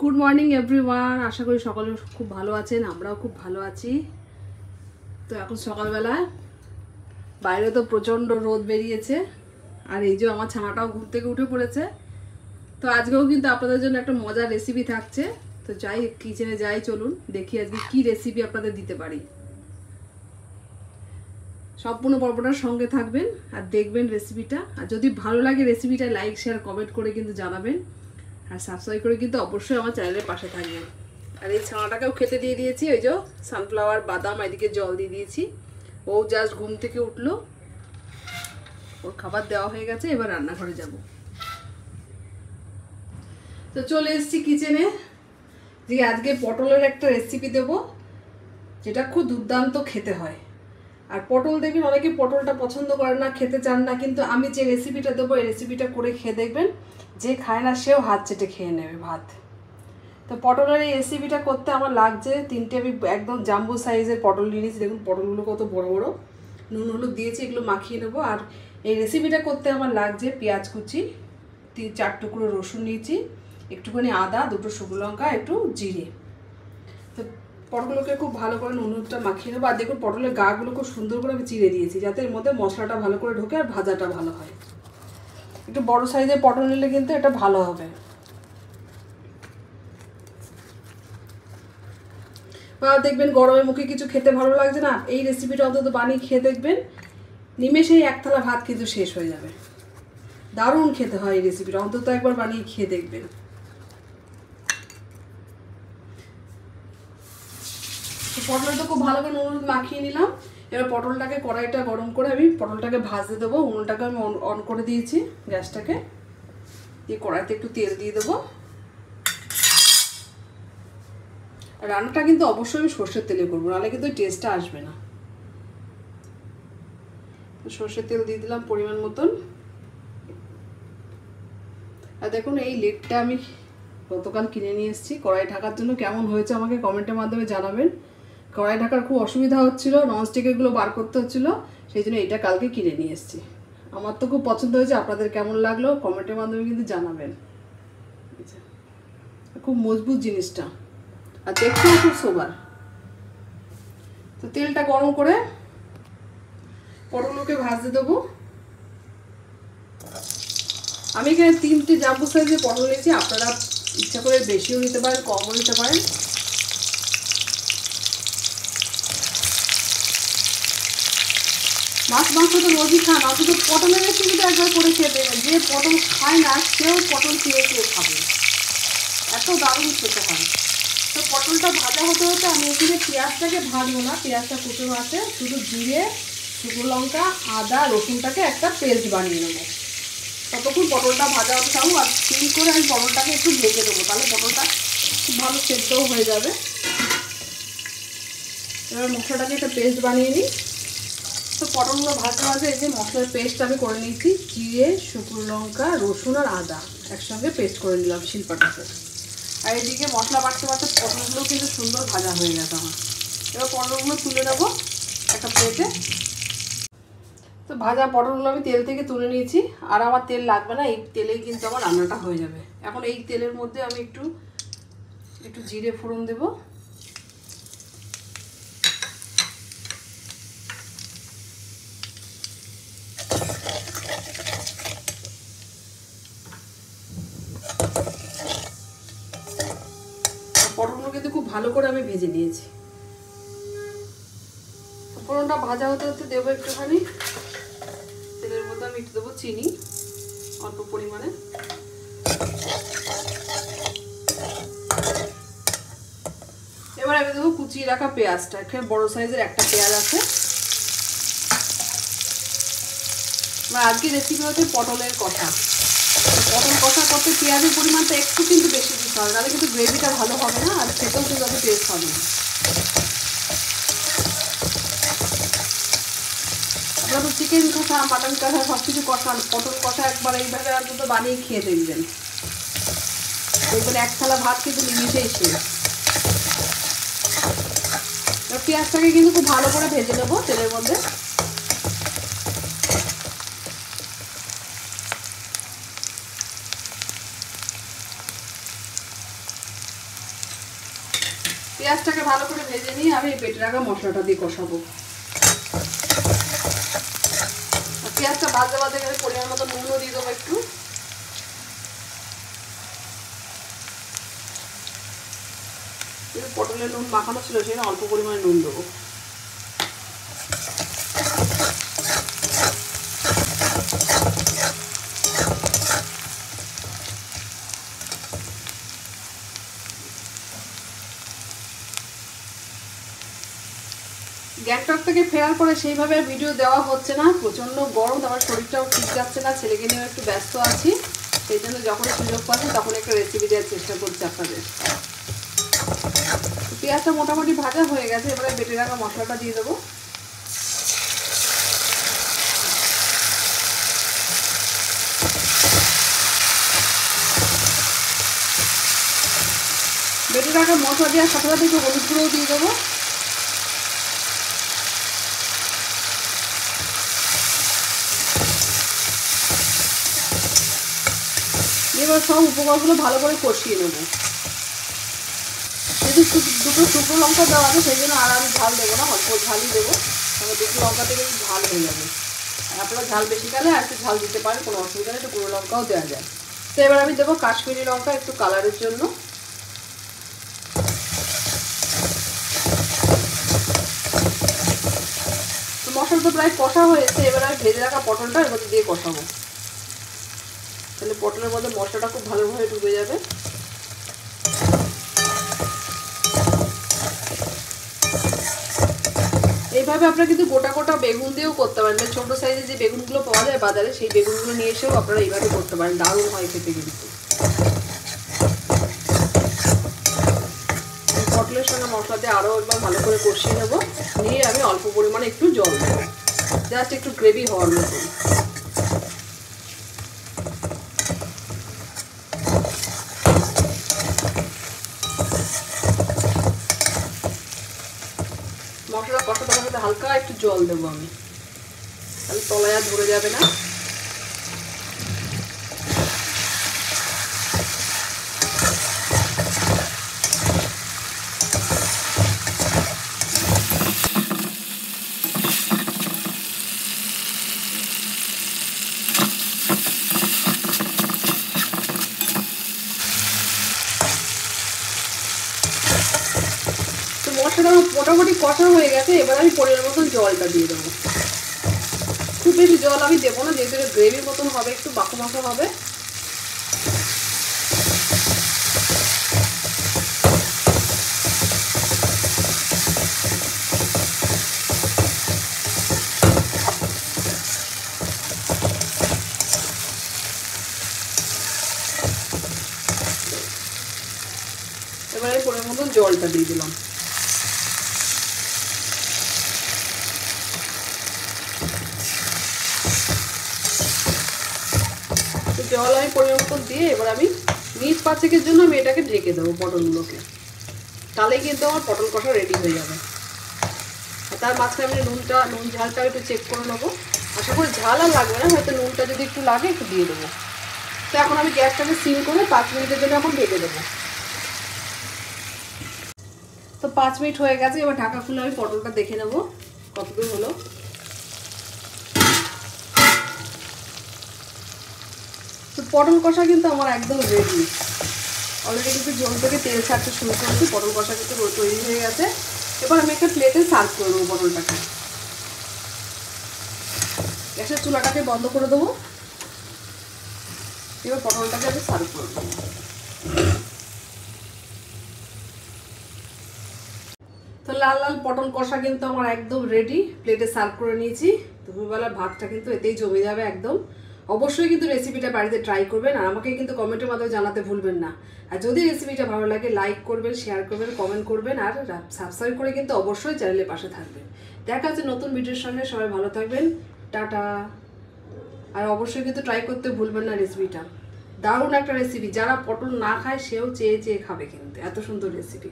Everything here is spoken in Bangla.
গুড মর্নিং এভরিওয়ান, আশা করি সকলে খুব ভালো আছেন। আমরাও খুব ভালো আছি। তো এখন সকালবেলায় বাইরে তো প্রচণ্ড রোদ বেরিয়েছে, আর এই যে আমার ছানাটাও ঘুম থেকে উঠে পড়েছে। তো আজকেও কিন্তু আপনাদের জন্য একটা মজার রেসিপি থাকছে। তো যাই কিচেনে যাই, চলুন দেখি আজকে কি রেসিপি আপনাদের দিতে পারি। সম্পূর্ণ পর্বটার সঙ্গে থাকবেন আর দেখবেন রেসিপিটা। আর যদি ভালো লাগে রেসিপিটা লাইক শেয়ার কমেন্ট করে কিন্তু জানাবেন, আর সাবস্ক্রাইব করে কিন্তু অবশ্যই আমার চ্যানেলের পাশে থাকবেন। আর এই ছানাটাকেও খেতে দিয়ে দিয়েছি, ওই যে সানফ্লাওয়ার বাদাম, এদিকে জল দিয়ে দিয়েছি। ও জাস্ট ঘুম থেকে উঠলো, ওর খাবার দেওয়া হয়ে গেছে, এবার রান্নাঘরে যাব। তো চলে এসেছি কিচেনে, যে আজকে পটলের একটা রেসিপি দেব, যেটা খুব দুর্দান্ত খেতে হয়। আর পটল দেখবেন অনেকে পটলটা পছন্দ করে না, খেতে চান না, কিন্তু আমি যে রেসিপিটা দেবো এই রেসিপিটা করে খেয়ে দেখবেন, যে খায় না সেও হাত চেটে খেয়ে নেবে ভাত। তো পটলের এই রেসিপিটা করতে আমার লাগছে তিনটে, আমি একদম জাম্বো সাইজের পটল নিয়ে নিয়েছি। দেখুন পটলগুলো কত বড় বড়, নুন হলুদ দিয়েছি, এগুলো মাখিয়ে নেবো। আর এই রেসিপিটা করতে আমার লাগছে পেঁয়াজ কুচি, 4 টুকরো রসুন নিয়েছি, একটুখানি আদা, 2টো শুকনো লঙ্কা, একটু জিরে। তো পটলগুলোকে খুব ভালো করে নুন হলুদটা মাখিয়ে নেবো। আর দেখুন পটলের গাগুলো খুব সুন্দর করে আমি চিড়ে দিয়েছি, যাতে এর মধ্যে মশলাটা ভালো করে ঢোকে আর ভাজাটা ভালো হয়। একটু বড় সাইজের পটল নিলে কিন্তু এটা ভালো হবে। বা দেখবেন গরমের মুখে কিছু খেতে ভালো লাগছে না, এই রেসিপিটা অন্তত বানিয়ে খেয়ে দেখবেন, নিমেষেই এক থালা ভাত কিন্তু শেষ হয়ে যাবে। দারুণ খেতে হয় এই রেসিপিটা, অন্তত একবার বানিয়ে খেয়ে দেখবেন। তো পটলটা খুব ভালো করে নুন মাখিয়ে নিলাম। এবার পটলটাকে, কড়াইটা গরম করে আমি পটলটাকে ভাজতে দেবো। উনুনটাকে আমি অন করে দিয়েছি, গ্যাসটাকে দিয়ে কড়াইতে একটু তেল দিয়ে দেবো। রান্নাটা কিন্তু অবশ্যই আমি সর্ষের তেলে করবো, নাহলে কিন্তু টেস্টটা আসবে না। সর্ষের তেল দিয়ে দিলাম পরিমাণ মতন। আর দেখুন এই লেডটা আমি গতকাল কিনে নিয়ে এসেছি কড়াই ঢাকার জন্য। কেমন হয়েছে আমাকে কমেন্টের মাধ্যমে জানাবেন। কড়াই ঢাকার খুব অসুবিধা হচ্ছিলো, ননস্টিকেরগুলো বার করতে হচ্ছিলো, সেই জন্য এটা কালকে কিনে নিয়ে এসেছি। আমার তো খুব পছন্দ হয়েছে, আপনাদের কেমন লাগলো কমেন্টের মাধ্যমে কিন্তু জানাবেন। খুব মজবুত জিনিসটা, আর দেখতেও খুব সোবার। তো তেলটা গরম করে পটলগুলোকে ভাজতে দেবো। আমি এখানে 3টে জাম্বো সাইজের পটল নিয়েছি, আপনারা ইচ্ছা করে বেশিও নিতে পারেন, কমও নিতে পারেন। মাছ মাংস তো রোজই খান, অথচ পটলের রেসিপিটা একবার করে খেয়ে দেবেন। যে পটল খায় না সেও পটল খেয়ে খেয়ে খাবে, এত দারুণ খেতে হয়। তো পটলটা ভাজা হতে হতে আমি এখানে পেঁয়াজটাকে ভাজবো না, পেঁয়াজটা কুচনো আছে, শুধু জিরে, শুকনো লঙ্কা, আদা, রসুনটাকে একটা পেস্ট বানিয়ে নেবো। ততক্ষণ পটলটা ভাজা হতে থাকুক। আর সিল করে আমি পটলটাকে একটু ভেজে দেবো, তাহলে পটলটা খুব ভালো সেদ্ধও হয়ে যাবে। এবার মশলাটাকে একটা পেস্ট বানিয়ে নিই। তো পটলগুলো ভাজতে ভাজতে এই যে মশলার পেস্ট আমি করে নিয়েছি, জিরে, শুকনো লঙ্কা, রসুন আর আদা একসঙ্গে পেস্ট করে নিলাম শিলপাটাতে। আর এদিকে মশলা বাটতে বাটতে পটলগুলো কিন্তু সুন্দর ভাজা হয়ে গেছে আমার। এবার পটলগুলো তুলে নেবো একটা প্লেটে। তো ভাজা পটলগুলো আমি তেল থেকে তুলে নিয়েছি, আর আমার তেল লাগবে না, এই তেলেই কিন্তু আমার রান্নাটা হয়ে যাবে। এখন এই তেলের মধ্যে আমি একটু জিরে ফোড়ন দেবো। পটলগুলো কিন্তু খুব ভালো করে আমি ভেজে নিয়েছি। ফোড়নটা ভাজা হতে হতে দেবো একটুখানি তেলের মধ্যে আমি একটু দেবো চিনি অল্প পরিমাণে। এবার আমি দেবো কুচিয়ে রাখা পেঁয়াজটা, এখানে বড় সাইজের একটা পেঁয়াজ আছে। আজকে রেসিপি হচ্ছে পটলের কষা। পটল কষা করতে পেঁয়াজের পরিমাণটা একটু কিন্তু বেশি দিতে হবে, তাহলে কিন্তু গ্রেভিটা ভালো হবে না, আর খেতেও কিন্তু অত টেস্ট হবে না। আপনারা তো চিকেন কষা, মাটন কষা সব কিছু কষান, পটল কষা একবার এইভাবে অন্তত বানিয়ে খেয়ে দেখবেন, দেখবেন এক থালা ভাত কিন্তু নিমিশেই শেষ। পেঁয়াজটাকে কিন্তু খুব ভালো করে ভেজে নেবো তেলের মধ্যে। পেঁয়াজটাকে ভালো করে ভেজে নিয়ে আমি বেটে রাখা মশলাটা দিয়ে কষাবো। পেঁয়াজটা ভাজতে ভাজতে গেলে পরিমাণ মতো নুনও দিয়ে দেবো একটু। পটলের নুন মাখানো ছিল সেটা অল্প পরিমাণে নুন দেবো। গ্যাংটক থেকে ফেরার পরে সেইভাবে ভিডিও দেওয়া হচ্ছে না, প্রচণ্ড গরম, আমার শরীরটাও ঠিক যাচ্ছে না, ছেলেকে নিয়ে একটু ব্যস্ত আছি, সেই জন্য যখন সুযোগ পাচ্ছি তখন একটা রেসিপি দেওয়ার চেষ্টা করছি আপনাদের। পেঁয়াজটা মোটামুটি ভাজা হয়ে গেছে, এবারে বেটে রাখা মশলাটা দিয়ে দেবো। বেটে রাখা মশলা দেওয়ার সাথে সাথে একটু হলুদ গুঁড়োও দিয়ে দেবো। এবার সব উপকরণগুলো ভালো করে কষিয়ে নেব। যেহেতু দুটো শুকনো লঙ্কা দেওয়া আছে সেই জন্য আর আমি ঝাল দেবো না, অল্প ঝালই দেবো, তাহলে দুটো লঙ্কা থেকে ঝাল হয়ে যাবে। আর আপনারা ঝাল বেশি খেলে আর একটু ঝাল দিতে পারেন, কোনো অসুবিধা নেই, একটু গুঁড়ো লঙ্কাও দেওয়া যায়। তো এবার আমি দেবো কাশ্মীরি লঙ্কা একটু কালারের জন্য। তো মশলা তো প্রায় কষা হয়েছে, এবার আমি ভেজে রাখা পটলটা এর মধ্যে দিয়ে কষাবো, তাহলে পটলের মধ্যে মশলাটা খুব ভালোভাবে ডুবে যাবে। এইভাবে আপনারা কিন্তু গোটা গোটা বেগুন দিয়েও করতে পারেন, ছোট সাইজের যে বেগুনগুলো পাওয়া যায় বাজারে সেই বেগুনগুলো নিয়ে এসেও আপনারা এইভাবে করতে পারেন, দারুণ হয় খেতে। কিন্তু পটলের সঙ্গে মশলা দিয়ে আরও একবার ভালো করে কষিয়ে নেবো, নিয়ে আমি অল্প পরিমাণে একটু জল দেবো, জাস্ট একটু গ্রেভি হওয়ার মতন। মশলা কষাতে কষাতে হালকা একটু জল দেবো আমি, তাহলে তলায় আর ধরে যাবে না। মশলাটা মোটামুটি কষা হয়ে গেছে, এবার আমি পরিমাণ মতন জলটা দিয়ে দেবো। খুব বেশি জল আমি দেবো না, যেহেতু গ্রেভির মতন হবে, একটু মাখো মাখো হবে। এবারে পরিমাণ মতন জলটা দিয়ে দিলাম। জল আমি পরিমাণ মতন দিয়ে এবার আমি মিনিট 5-এর জন্য আমি এটাকে ঢেকে দেবো পটলগুলোকে, তাহলেই কিন্তু আমার পটল কষা রেডি হয়ে যাবে। আর তার মাঝখানে আমি নুন ঝালটা একটু চেক করে নেবো, আশা করি ঝাল আর লাগবে না, হয়তো নুনটা যদি একটু লাগে একটু দিয়ে দেবো। তো এখন আমি গ্যাসটাকে সিম করে 5 মিনিটের জন্য এখন ঢেকে দেবো। তো 5 মিনিট হয়ে গেছে, এবার ঢাকা খুলে আমি পটলটা দেখে নেবো কতদূর হলো। তো পটল কষা কিন্তু আমার একদম রেডি, অলরেডি কিন্তু জল থেকে তেল ছাড়তে শুরু করেছি, পটল কষা কিন্তু তৈরি হয়ে গেছে। এবার আমি একটা প্লেটে সার্ভ করে দেবো পটলটাকে। গ্যাসের চুলাটাকে বন্ধ করে দেবো, এবার পটলটাকে আমি সার্ভ করে দেবো। তো লাল লাল পটল কষা কিন্তু আমার একদম রেডি, প্লেটে সার্ভ করে নিয়েছি। দুপুরবেলার ভাতটা কিন্তু এতেই জমে যাবে একদম। অবশ্যই কিন্তু রেসিপিটা বাড়িতে ট্রাই করবেন, আর আমাকে কিন্তু কমেন্টের মাধ্যমে জানাতে ভুলবেন না। আর যদি রেসিপিটা ভালো লাগে লাইক করবেন, শেয়ার করবেন, কমেন্ট করবেন, আর সাবস্ক্রাইব করে কিন্তু অবশ্যই চ্যানেলের পাশে থাকবেন। দেখা হচ্ছে নতুন ভিডিওর সঙ্গে, সবাই ভালো থাকবেন, টাটা। আর অবশ্যই কিন্তু ট্রাই করতে ভুলবেন না রেসিপিটা, দারুণ একটা রেসিপি, যারা পটল না খায় সেও চেয়ে চেয়ে খাবে, কিন্তু এত সুন্দর রেসিপি।